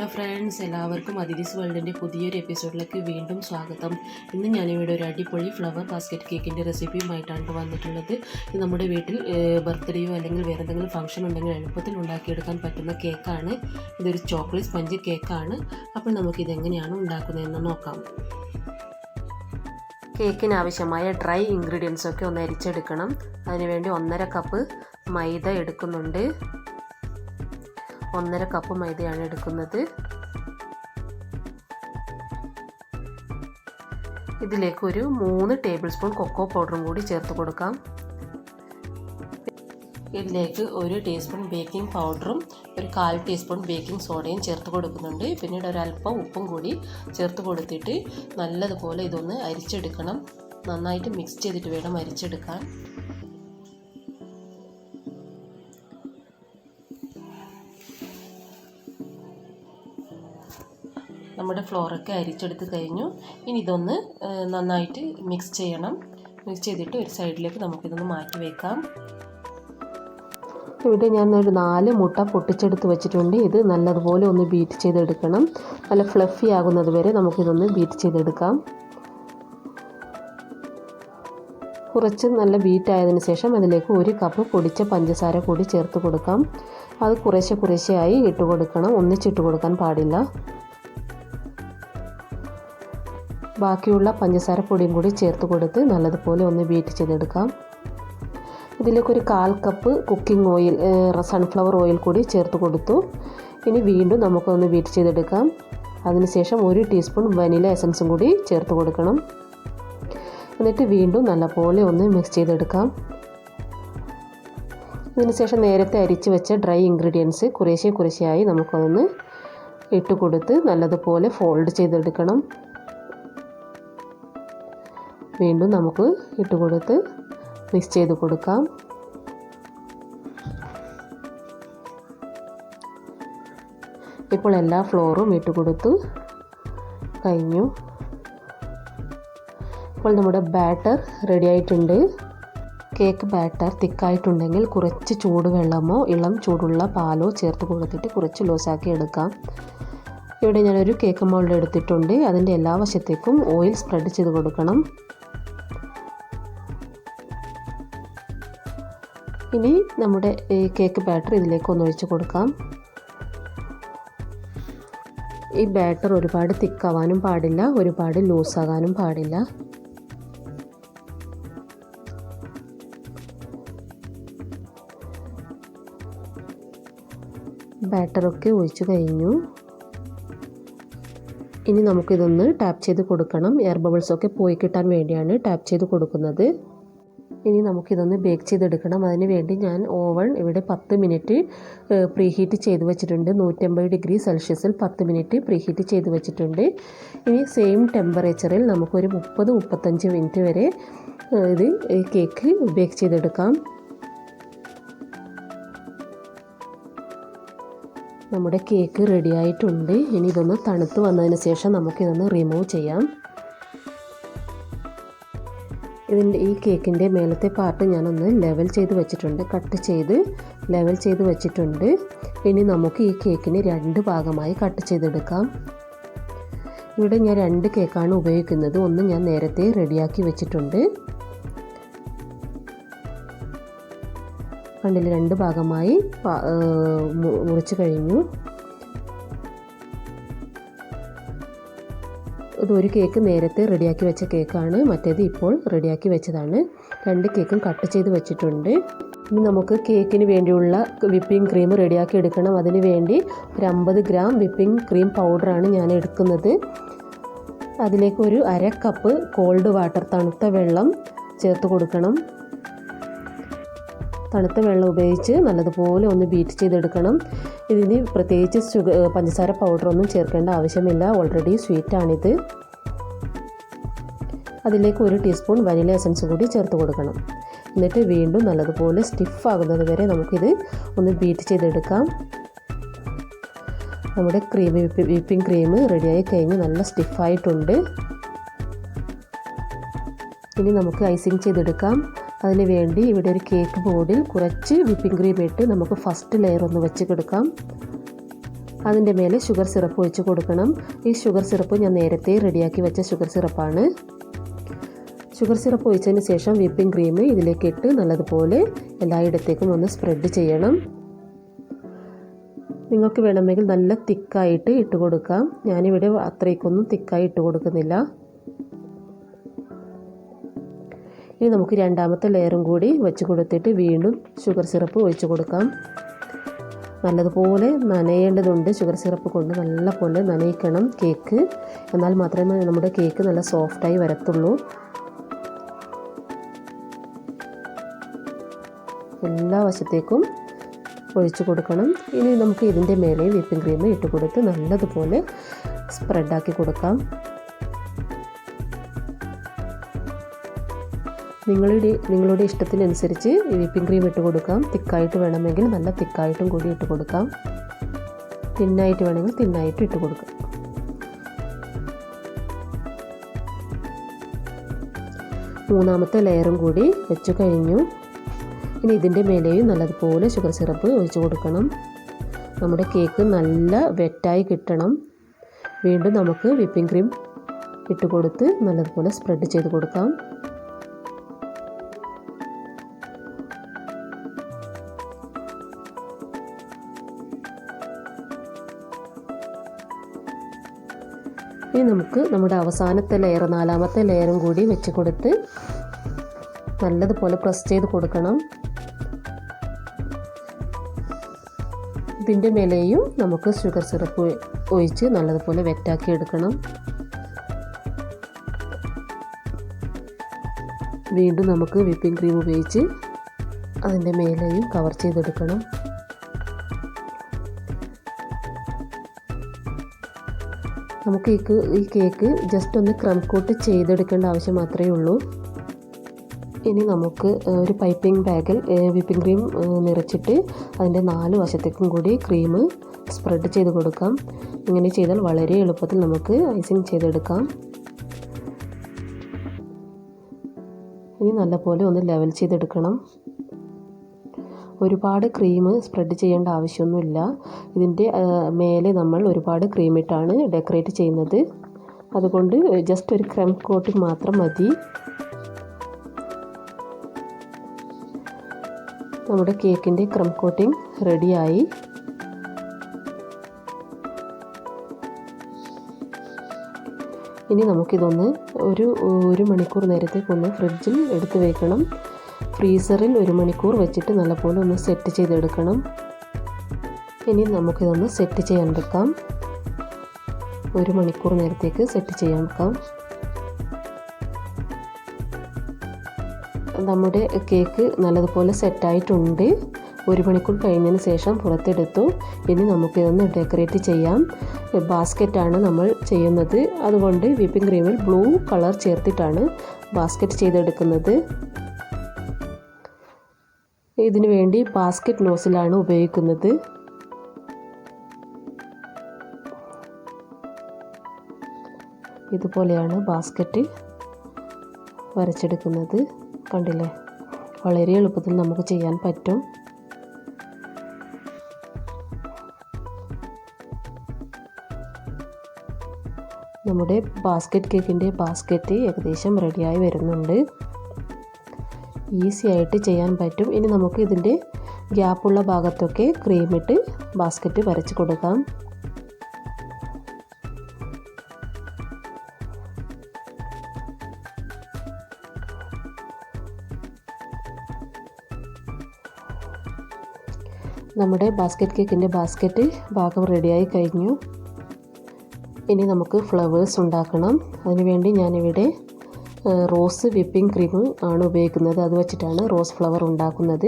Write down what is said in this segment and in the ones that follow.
Hello friends, എല്ലാവർക്കും അതിഥീസ് വേൾഡിൻ്റെ പുതിയൊരു എപ്പിസോഡിലേക്ക് വീണ്ടും സ്വാഗതം. ഇന്ന് ഞാനിവിടെ ഒരു അടിപൊളി ഫ്ലവർ ബാസ്ക്കറ്റ് കേക്കിൻ്റെ റെസിപ്പിയുമായിട്ടാണ് വന്നിട്ടുള്ളത്. ഇത് നമ്മുടെ വീട്ടിൽ ബർത്ത്ഡേയോ അല്ലെങ്കിൽ വേറെ എന്തെങ്കിലും ഫംഗ്ഷൻ ഉണ്ടെങ്കിൽ എളുപ്പത്തിൽ ഉണ്ടാക്കിയെടുക്കാൻ പറ്റുന്ന കേക്കാണ്. ഇതൊരു ചോക്ലേറ്റ് സ്പഞ്ച് കേക്കാണ്. അപ്പോൾ നമുക്കിതെങ്ങനെയാണ് ഉണ്ടാക്കുന്നതെന്ന് നോക്കാം. കേക്കിന് ആവശ്യമായ ഡ്രൈ ഇൻഗ്രീഡിയൻസൊക്കെ ഒന്ന് അരിച്ചെടുക്കണം. അതിനുവേണ്ടി 1.5 കപ്പ് മൈദ എടുക്കുന്നുണ്ട്. 1.5 കപ്പ് മൈദയാണ് എടുക്കുന്നത്. ഇതിലേക്ക് ഒരു 3 ടേബിൾ സ്പൂൺ കൊക്കോ പൗഡറും കൂടി ചേർത്ത് കൊടുക്കാം. ഇതിലേക്ക് 1 ടീസ്പൂൺ ബേക്കിംഗ് പൗഡറും ഒരു 1/4 ടീസ്പൂൺ ബേക്കിംഗ് സോഡയും ചേർത്ത് കൊടുക്കുന്നുണ്ട്. പിന്നീട് ഒരല്പം ഉപ്പും കൂടി ചേർത്ത് കൊടുത്തിട്ട് നല്ലതുപോലെ ഇതൊന്ന് അരിച്ചെടുക്കണം. നന്നായിട്ട് മിക്സ് ചെയ്തിട്ട് വേണം അരിച്ചെടുക്കാൻ. നമ്മുടെ ഫ്ലോറൊക്കെ അരിച്ചെടുത്ത് കഴിഞ്ഞു. ഇനി ഇതൊന്ന് നന്നായിട്ട് മിക്സ് ചെയ്യണം. മിക്സ് ചെയ്തിട്ട് ഒരു സൈഡിലേക്ക് നമുക്കിതൊന്ന് മാറ്റി വയ്ക്കാം. ഇവിടെ ഞാൻ ഒരു 4 മുട്ട പൊട്ടിച്ചെടുത്ത് വെച്ചിട്ടുണ്ട്. ഇത് നല്ലതുപോലെ ഒന്ന് ബീറ്റ് ചെയ്തെടുക്കണം. നല്ല ഫ്ലഫി ആകുന്നത് വരെ നമുക്കിതൊന്ന് ബീറ്റ് ചെയ്തെടുക്കാം. കുറച്ച് നല്ല ബീറ്റ് ആയതിനു ശേഷം അതിലേക്ക് 1 കപ്പ് പൊടിച്ച പഞ്ചസാര കൂടി ചേർത്ത് കൊടുക്കാം. അത് കുറേശ്ശെയായി ഇട്ട് കൊടുക്കണം, ഒന്നിച്ചിട്ട് കൊടുക്കാൻ പാടില്ല. ബാക്കിയുള്ള പഞ്ചസാര പൊടിയും കൂടി ചേർത്ത് കൊടുത്ത് നല്ലതുപോലെ ഒന്ന് ബീറ്റ് ചെയ്തെടുക്കാം. ഇതിലേക്ക് ഒരു 1/4 cup cooking oil, sunflower oil കൂടി ചേർത്ത് കൊടുത്തു. ഇനി വീണ്ടും നമുക്കൊന്ന് ബീറ്റ് ചെയ്തെടുക്കാം. അതിനുശേഷം 1 ടീസ്പൂൺ വനില എസൻസും കൂടി ചേർത്ത് കൊടുക്കണം. എന്നിട്ട് വീണ്ടും നല്ലപോലെ ഒന്ന് മിക്സ് ചെയ്തെടുക്കാം. ഇതിനുശേഷം നേരത്തെ അരിച്ച് വെച്ച ഡ്രൈ ഇൻഗ്രീഡിയൻസ് കുറേശ്ശെയായി നമുക്കതൊന്ന് ഇട്ട് കൊടുത്ത് നല്ലതുപോലെ ഫോൾഡ് ചെയ്തെടുക്കണം. വീണ്ടും നമുക്ക് ഇട്ട് കൊടുത്ത് മിക്സ് ചെയ്ത് കൊടുക്കാം. ഇപ്പോൾ എല്ലാ ഫ്ലോറും ഇട്ട് കൊടുത്തു കഴിഞ്ഞു. ഇപ്പോൾ നമ്മുടെ ബാറ്റർ റെഡി ആയിട്ടുണ്ട്. കേക്ക് ബാറ്റർ തിക്കായിട്ടുണ്ടെങ്കിൽ കുറച്ച് ചൂടുവെള്ളമോ ഇളം ചൂടുള്ള പാലോ ചേർത്ത് കൊടുത്തിട്ട് കുറച്ച് ലൂസാക്കി എടുക്കാം. ഇവിടെ ഞാനൊരു കേക്ക് മോൾഡ് എടുത്തിട്ടുണ്ട്. അതിൻ്റെ എല്ലാ വശത്തേക്കും ഓയിൽ സ്പ്രെഡ് ചെയ്ത് കൊടുക്കണം. ഇനി നമ്മുടെ ഈ കേക്ക് ബാറ്റർ ഇതിലേക്ക് ഒന്ന് ഒഴിച്ച് കൊടുക്കാം. ഈ ബാറ്റർ ഒരുപാട് തിക്കാവാനും പാടില്ല, ഒരുപാട് ലൂസാകാനും പാടില്ല. ബാറ്ററൊക്കെ ഒഴിച്ച് കഴിഞ്ഞു. ഇനി നമുക്കിതൊന്ന് ടാപ്പ് ചെയ്ത് കൊടുക്കണം. എയർ ബബിൾസൊക്കെ പോയി കിട്ടാൻ വേണ്ടിയാണ് ടാപ്പ് ചെയ്ത് കൊടുക്കുന്നത്. ഇനി നമുക്കിതൊന്ന് ബേക്ക് ചെയ്തെടുക്കണം. അതിന് വേണ്ടി ഞാൻ ഓവൺ ഇവിടെ 10 മിനിറ്റ് പ്രീഹീറ്റ് ചെയ്ത് വെച്ചിട്ടുണ്ട്. 150 ഡിഗ്രി സെൽഷ്യസിൽ 10 മിനിറ്റ് പ്രീഹീറ്റ് ചെയ്ത് വെച്ചിട്ടുണ്ട്. ഇനി സെയിം ടെമ്പറേച്ചറിൽ നമുക്കൊരു 30-35 മിനിറ്റ് വരെ ഇത് കേക്ക് ബേക്ക് ചെയ്തെടുക്കാം. നമ്മുടെ കേക്ക് റെഡി ആയിട്ടുണ്ട്. ഇനി ഇതൊന്ന് തണുത്ത് വന്നതിന് ശേഷം നമുക്കിതൊന്ന് റിമൂവ് ചെയ്യാം. ഈ കേക്കിൻ്റെ മേലത്തെ പാർട്ട് ഞാനൊന്ന് ലെവൽ ചെയ്ത് വെച്ചിട്ടുണ്ട്, കട്ട് ചെയ്ത് ലെവൽ ചെയ്ത് വെച്ചിട്ടുണ്ട്. ഇനി നമുക്ക് ഈ കേക്കിന് 2 ഭാഗമായി കട്ട് ചെയ്തെടുക്കാം. ഇവിടെ ഞാൻ 2 കേക്കാണ് ഉപയോഗിക്കുന്നത്. ഒന്ന് ഞാൻ നേരത്തെ റെഡിയാക്കി വെച്ചിട്ടുണ്ട്. കണ്ടില്ല, 2 ഭാഗമായി മുറിച്ച് കഴിഞ്ഞു. ഇതൊരു കേക്ക് നേരത്തെ റെഡിയാക്കി വെച്ച കേക്കാണ്, മറ്റേത് ഇപ്പോൾ റെഡിയാക്കി വെച്ചതാണ്. 2 കേക്കും കട്ട് ചെയ്ത് വെച്ചിട്ടുണ്ട്. ഇനി നമുക്ക് കേക്കിന് വേണ്ടിയുള്ള വിപ്പിംഗ് ക്രീം റെഡിയാക്കി എടുക്കണം. അതിന് വേണ്ടി ഒരു 50 ഗ്രാം വിപ്പിംഗ് ക്രീം പൗഡറാണ് ഞാൻ എടുക്കുന്നത്. അതിലേക്ക് ഒരു 1/2 കപ്പ് കോൾഡ് വാട്ടർ, തണുത്ത വെള്ളം ചേർത്ത് കൊടുക്കണം. തണുത്ത വെള്ളം ഉപയോഗിച്ച് നല്ലതുപോലെ ഒന്ന് ബീറ്റ് ചെയ്തെടുക്കണം. ഇതിന് പ്രത്യേകിച്ച് പഞ്ചസാര പൗഡറൊന്നും ചേർക്കേണ്ട ആവശ്യമില്ല, ഓൾറെഡി സ്വീറ്റാണിത്. അതിലേക്ക് 1 ടീസ്പൂൺ വനില എസൻസ് കൂടി ചേർത്ത് കൊടുക്കണം. എന്നിട്ട് വീണ്ടും നല്ലതുപോലെ സ്റ്റിഫ് ആകുന്നത് വരെ നമുക്കിത് ഒന്ന് ബീറ്റ് ചെയ്തെടുക്കാം. നമ്മുടെ വിപ്പിംഗ് ക്രീം റെഡിയായി കഴിഞ്ഞ് നല്ല സ്റ്റിഫായിട്ടുണ്ട്. ഇനി നമുക്ക് ഐസിങ് ചെയ്തെടുക്കാം. അതിന് വേണ്ടി ഇവിടെ ഒരു കേക്ക് ബോർഡിൽ കുറച്ച് വിപ്പിംഗ് ക്രീം ഇട്ട് നമുക്ക് ഫസ്റ്റ് ലെയർ ഒന്ന് വെച്ച് കൊടുക്കാം. അതിൻ്റെ മേലെ ഷുഗർ സിറപ്പ് ഒഴിച്ച് കൊടുക്കണം. ഈ ഷുഗർ സിറപ്പ് ഞാൻ നേരത്തെ റെഡിയാക്കി വെച്ച ഷുഗർ സിറപ്പാണ്. ഷുഗർ സിറപ്പ് ഒഴിച്ചതിന് ശേഷം വിപ്പിംഗ് ക്രീം ഇതിലേക്ക് ഇട്ട് നല്ലതുപോലെ എല്ലായിടത്തേക്കും ഒന്ന് സ്പ്രെഡ് ചെയ്യണം. നിങ്ങൾക്ക് വേണമെങ്കിൽ നല്ല തിക്കായിട്ട് ഇട്ട് കൊടുക്കാം. ഞാനിവിടെ അത്രയ്ക്കൊന്നും തിക്കായി ഇട്ട് കൊടുക്കുന്നില്ല. ഇനി നമുക്ക് രണ്ടാമത്തെ ലെയറും കൂടി വെച്ച് കൊടുത്തിട്ട് വീണ്ടും ഷുഗർ സിറപ്പ് ഒഴിച്ച് കൊടുക്കാം. നല്ലതുപോലെ നനയേണ്ടതുണ്ട്. ഷുഗർ സിറപ്പ് കൊണ്ട് നല്ലപോലെ നനയിക്കണം കേക്ക്. എന്നാൽ മാത്രമേ നമ്മുടെ കേക്ക് നല്ല സോഫ്റ്റായി വരത്തുള്ളൂ. എല്ലാ വശത്തേക്കും ഒഴിച്ചു കൊടുക്കണം. ഇനി നമുക്ക് ഇതിൻ്റെ മേലെ വിപ്പിംഗ് ക്രീം ഇട്ട് കൊടുത്ത് നല്ലതുപോലെ സ്പ്രെഡാക്കി കൊടുക്കാം. നിങ്ങളുടെ ഇഷ്ടത്തിനനുസരിച്ച് വിപ്പിംഗ് ക്രീം ഇട്ട് കൊടുക്കാം. തിക്കായിട്ട് വേണമെങ്കിൽ നല്ല തിക്കായിട്ടും കൂടി ഇട്ട് കൊടുക്കാം. തിന്നായിട്ട് വേണമെങ്കിൽ തിന്നായിട്ട് ഇട്ട് കൊടുക്കാം. മൂന്നാമത്തെ ലെയറും കൂടി വെച്ച് കഴിഞ്ഞു. ഇനി ഇതിൻ്റെ മേലെയും നല്ലതുപോലെ ഷുഗർ സിറപ്പ് ഒഴിച്ച് കൊടുക്കണം. നമ്മുടെ കേക്ക് നല്ല വെറ്റായി കിട്ടണം. വീണ്ടും നമുക്ക് വിപ്പിംഗ് ക്രീം ഇട്ട് കൊടുത്ത് നല്ലതുപോലെ സ്പ്രെഡ് ചെയ്ത് കൊടുക്കാം. ഇനി നമുക്ക് നമ്മുടെ അവസാനത്തെ ലെയർ, നാലാമത്തെ ലെയറും കൂടി വെച്ച് കൊടുത്ത് നല്ലതുപോലെ പ്രസ് ചെയ്ത് കൊടുക്കണം. ഇതിൻ്റെ മേലെയും നമുക്ക് ഷുഗർ സിറപ്പ് ഒഴിച്ച് നല്ലതുപോലെ വെറ്റാക്കി എടുക്കണം. വീണ്ടും നമുക്ക് വിപ്പിംഗ് ക്രീം ഉപയോഗിച്ച് അതിൻ്റെ മേലെയും കവർ ചെയ്തെടുക്കണം. നമുക്ക് ഈ കേക്ക് ജസ്റ്റ് ഒന്ന് ക്രം കോട്ട് ചെയ്തെടുക്കേണ്ട ആവശ്യം മാത്രമേ ഉള്ളൂ. ഇനി നമുക്ക് ഒരു പൈപ്പിംഗ് ബാഗിൽ വിപ്പിംഗ് ക്രീം നിറച്ചിട്ട് അതിൻ്റെ 4 വശത്തേക്കും കൂടി ക്രീം സ്പ്രെഡ് ചെയ്ത് കൊടുക്കാം. ഇങ്ങനെ ചെയ്താൽ വളരെ എളുപ്പത്തിൽ നമുക്ക് ഐസിങ് ചെയ്തെടുക്കാം. ഇനി നല്ലപോലെ ഒന്ന് ലെവൽ ചെയ്തെടുക്കണം. ഒരുപാട് ക്രീം സ്പ്രെഡ് ചെയ്യേണ്ട ആവശ്യമൊന്നുമില്ല. ഇതിൻ്റെ മേലെ നമ്മൾ ഒരുപാട് ക്രീം ഇട്ടാണ് ഡെക്കറേറ്റ് ചെയ്യുന്നത്. അതുകൊണ്ട് ജസ്റ്റ് ഒരു ക്രം കോട്ടിംഗ് മാത്രം മതി. നമ്മുടെ കേക്കിൻ്റെ ക്രം കോട്ടിംഗ് റെഡിയായി. ഇനി നമുക്കിതൊന്ന് ഒരു മണിക്കൂർ നേരത്തേക്കൊന്ന് ഫ്രിഡ്ജിൽ എടുത്ത് വയ്ക്കണം. ഫ്രീസറിൽ 1 മണിക്കൂർ വെച്ചിട്ട് നല്ലപോലെ ഒന്ന് സെറ്റ് ചെയ്തെടുക്കണം. ഇനി നമുക്കിതൊന്ന് സെറ്റ് ചെയ്യാൻ വെക്കാം. 1 മണിക്കൂർ നേരത്തേക്ക് സെറ്റ് ചെയ്യാൻ വെക്കാം. നമ്മുടെ കേക്ക് നല്ലതുപോലെ സെറ്റായിട്ടുണ്ട്. 1 മണിക്കൂർ കഴിഞ്ഞതിന് ശേഷം പുറത്തെടുത്തു. ഇനി നമുക്കിതൊന്ന് ഡെക്കറേറ്റ് ചെയ്യാം. ബാസ്ക്കറ്റാണ് നമ്മൾ ചെയ്യുന്നത്. അതുകൊണ്ട് വിപ്പിംഗ് ക്രീമിൽ ബ്ലൂ കളർ ചേർത്തിട്ടാണ് ബാസ്ക്കറ്റ് ചെയ്തെടുക്കുന്നത്. ഇതിനു വേണ്ടി ബാസ്ക്കറ്റ് നോസിലാണ് ഉപയോഗിക്കുന്നത്. ഇതുപോലെയാണ് ബാസ്ക്കറ്റ് വരച്ചെടുക്കുന്നത്. കണ്ടില്ലേ, വളരെ എളുപ്പത്തിൽ നമുക്ക് ചെയ്യാൻ പറ്റും. നമ്മുടെ ബാസ്ക്കറ്റ് കേക്കിൻ്റെ ബാസ്ക്കറ്റ് ഏകദേശം റെഡിയായി വരുന്നുണ്ട്. ഈസി ആയിട്ട് ചെയ്യാൻ പറ്റും. ഇനി നമുക്ക് ഇതിൻ്റെ ഗ്യാപ്പുള്ള ഭാഗത്തൊക്കെ ക്രീമിട്ട് ബാസ്ക്കറ്റ് വരച്ച് കൊടുക്കാം. നമ്മുടെ ബാസ്ക്കറ്റ് കേക്കിൻ്റെ ബാസ്ക്കറ്റ് ഭാഗം റെഡിയായി കഴിഞ്ഞു. ഇനി നമുക്ക് ഫ്ലവേഴ്സ് ഉണ്ടാക്കണം. അതിനുവേണ്ടി ഞാനിവിടെ റോസ് വിപ്പിംഗ് ക്രീം ആണ് ഉപയോഗിക്കുന്നത്. അത് വെച്ചിട്ടാണ് റോസ് ഫ്ലവർ ഉണ്ടാക്കുന്നത്.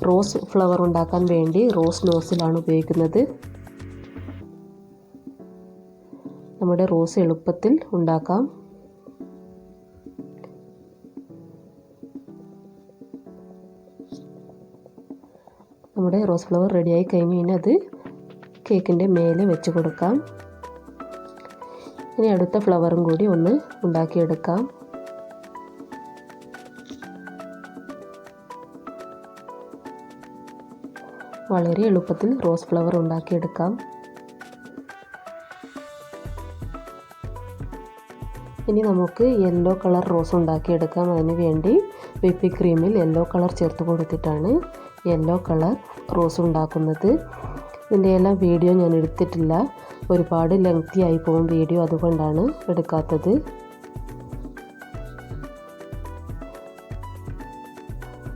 റോസ് ഫ്ലവർ ഉണ്ടാക്കാൻ വേണ്ടി റോസ് നോസിലാണ് ഉപയോഗിക്കുന്നത്. നമ്മുടെ റോസ് എളുപ്പത്തിൽ ഉണ്ടാക്കാം. നമ്മുടെ റോസ് ഫ്ലവർ റെഡിയായി കഴിഞ്ഞു. ഇനി അത് കേക്കിൻ്റെ മേലെ വെച്ച് കൊടുക്കാം. ഇനി അടുത്ത ഫ്ലവറും കൂടി ഒന്ന് ഉണ്ടാക്കിയെടുക്കാം. വളരെ എളുപ്പത്തിൽ റോസ് ഫ്ലവർ ഉണ്ടാക്കിയെടുക്കാം. ഇനി നമുക്ക് യെല്ലോ കളർ റോസ് ഉണ്ടാക്കിയെടുക്കാം. അതിന് വേണ്ടി വിപ്പിംഗ് ക്രീമിൽ യെല്ലോ കളർ ചേർത്ത് കൊടുത്തിട്ടാണ് യെല്ലോ കളർ റോസ് ഉണ്ടാക്കുന്നത്. ഇതിൻ്റെ എല്ലാം വീഡിയോ ഞാൻ എടുത്തിട്ടില്ല, ഒരുപാട് ലെങ്തി ആയി പോകും വീഡിയോ, അതുകൊണ്ടാണ് എടുക്കാത്തത്.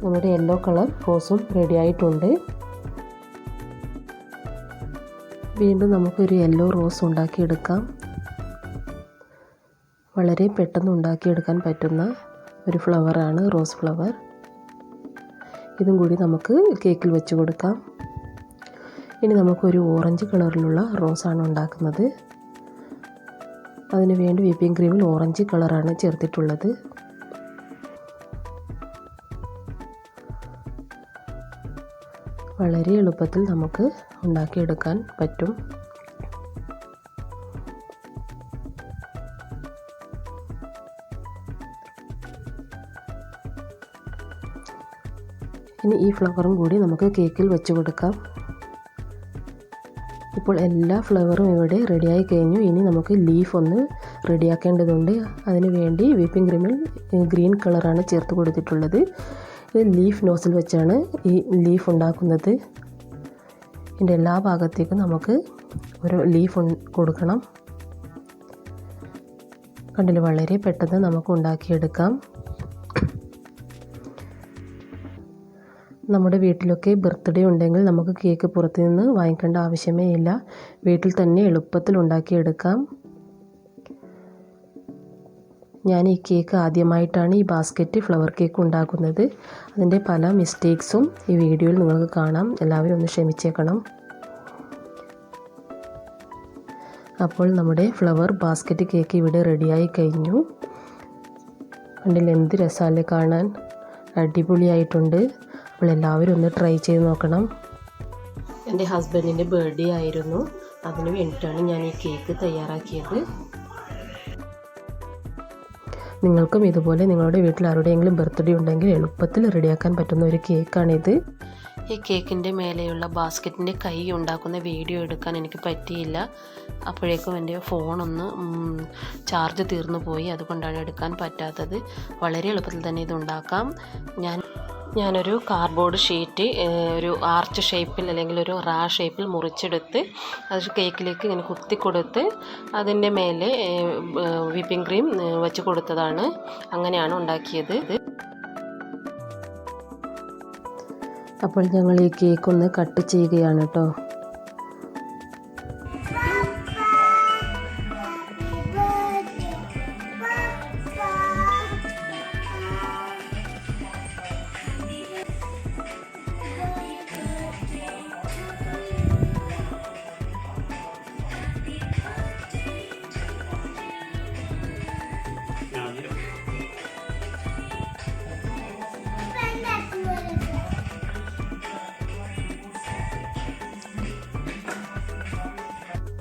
നമ്മുടെ യെല്ലോ കളർ റോസും റെഡി ആയിട്ടുണ്ട്. വീണ്ടും നമുക്കൊരു യെല്ലോ റോസ് ഉണ്ടാക്കിയെടുക്കാം. വളരെ പെട്ടെന്ന് ഉണ്ടാക്കിയെടുക്കാൻ പറ്റുന്ന ഒരു ഫ്ലവറാണ് റോസ് ഫ്ലവർ. ഇതും കൂടി നമുക്ക് കേക്കിൽ വെച്ച് കൊടുക്കാം. ഇനി നമുക്കൊരു ഓറഞ്ച് കളറിലുള്ള റോസാണ് ഉണ്ടാക്കുന്നത്. അതിന് വേണ്ടി വിപ്പിംഗ് ക്രീമിൽ ഓറഞ്ച് കളറാണ് ചേർത്തിട്ടുള്ളത്. വളരെ എളുപ്പത്തിൽ നമുക്ക് ഉണ്ടാക്കിയെടുക്കാൻ പറ്റും. ഇനി ഈ ഫ്ലവറും കൂടി നമുക്ക് കേക്കിൽ വെച്ച് കൊടുക്കാം. ഇപ്പോൾ എല്ലാ ഫ്ലവറും ഇവിടെ റെഡിയായി കഴിഞ്ഞു. ഇനി നമുക്ക് ലീഫ് ഒന്ന് റെഡിയാക്കേണ്ടതുണ്ട്. അതിന് വേണ്ടി വിപ്പിംഗ് ക്രീമിൽ ഗ്രീൻ കളറാണ് ചേർത്ത് കൊടുത്തിട്ടുള്ളത്. ഇത് ലീഫ് നോസിൽ വെച്ചാണ് ഈ ലീഫ് ഉണ്ടാക്കുന്നത്. ഇതിൻ്റെ എല്ലാ ഭാഗത്തേക്കും നമുക്ക് ഒരു ലീഫ് കൊടുക്കണം. കണ്ടില്ലേ, വളരെ പെട്ടെന്ന് നമുക്ക് ഉണ്ടാക്കിയെടുക്കാം. നമ്മുടെ വീട്ടിലൊക്കെ ബർത്ത്ഡേ ഉണ്ടെങ്കിൽ നമുക്ക് കേക്ക് പുറത്തു നിന്ന് വാങ്ങിക്കേണ്ട ആവശ്യമേ ഇല്ല. വീട്ടിൽ തന്നെ എളുപ്പത്തിൽ ഉണ്ടാക്കിയെടുക്കാം. ഞാൻ ഈ കേക്ക് ആദ്യമായിട്ടാണ് ഈ ബാസ്ക്കറ്റ് ഫ്ലവർ കേക്ക് ഉണ്ടാക്കുന്നത്. അതിൻ്റെ പല മിസ്റ്റേക്സും ഈ വീഡിയോയിൽ നിങ്ങൾക്ക് കാണാം. എല്ലാവരും ഒന്ന് ക്ഷമിച്ചേക്കണം. അപ്പോൾ നമ്മുടെ ഫ്ലവർ ബാസ്ക്കറ്റ് കേക്ക് ഇവിടെ റെഡിയായി കഴിഞ്ഞു. കണ്ടില്ലേ, എന്ത് രസമല്ലേ കാണാൻ, അടിപൊളിയായിട്ടുണ്ട്. അപ്പോൾ എല്ലാവരും ഒന്ന് ട്രൈ ചെയ്ത് നോക്കണം. എൻ്റെ ഹസ്ബൻഡിൻ്റെ ബർത്ത്ഡേ ആയിരുന്നു, അതിന് വേണ്ടിയിട്ടാണ് ഞാൻ ഈ കേക്ക് തയ്യാറാക്കിയത്. നിങ്ങൾക്കും ഇതുപോലെ നിങ്ങളുടെ വീട്ടിൽ ആരുടെയെങ്കിലും ബർത്ത്ഡേ ഉണ്ടെങ്കിൽ എളുപ്പത്തിൽ റെഡിയാക്കാൻ പറ്റുന്ന ഒരു കേക്കാണിത്. ഈ കേക്കിൻ്റെ മേലെയുള്ള ബാസ്ക്കറ്റിൻ്റെ കൈ ഉണ്ടാക്കുന്ന വീഡിയോ എടുക്കാൻ എനിക്ക് പറ്റിയില്ല. അപ്പോഴേക്കും എൻ്റെ ഫോണൊന്ന് ചാർജ് തീർന്നു പോയി, അതുകൊണ്ടാണ് എടുക്കാൻ പറ്റാത്തത്. വളരെ എളുപ്പത്തിൽ തന്നെ ഇത് ഉണ്ടാക്കാം. ഞാനൊരു കാർഡ്ബോർഡ് ഷീറ്റ് ഒരു ആർച്ച് ഷേപ്പിൽ അല്ലെങ്കിൽ ഒരു റാ ഷേപ്പിൽ മുറിച്ചെടുത്ത് അത് കേക്കിലേക്ക് ഇങ്ങനെ കുത്തി കൊടുത്ത് അതിൻ്റെ മേലെ വിപ്പിംഗ് ക്രീം വെച്ച് കൊടുത്തതാണ്. അങ്ങനെയാണ് ഉണ്ടാക്കിയത്. അപ്പോൾ ഞങ്ങൾ ഈ കേക്ക് ഒന്ന് കട്ട് ചെയ്യുകയാണ് കേട്ടോ.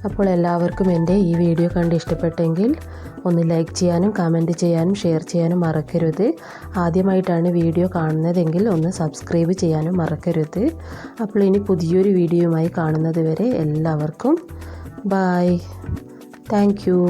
അപ്പോൾ എല്ലാവർക്കും എൻ്റെ ഈ വീഡിയോ കണ്ട് ഇഷ്ടപ്പെട്ടെങ്കിൽ ഒന്ന് ലൈക്ക് ചെയ്യാനും കമൻറ്റ് ചെയ്യാനും ഷെയർ ചെയ്യാനും മറക്കരുത്. ആദ്യമായിട്ടാണ് വീഡിയോ കാണുന്നതെങ്കിൽ ഒന്ന് സബ്സ്ക്രൈബ് ചെയ്യാനും മറക്കരുത്. അപ്പോൾ ഇനി പുതിയൊരു വീഡിയോയുമായി കാണുന്നത് വരെ എല്ലാവർക്കും ബൈ. Thank you.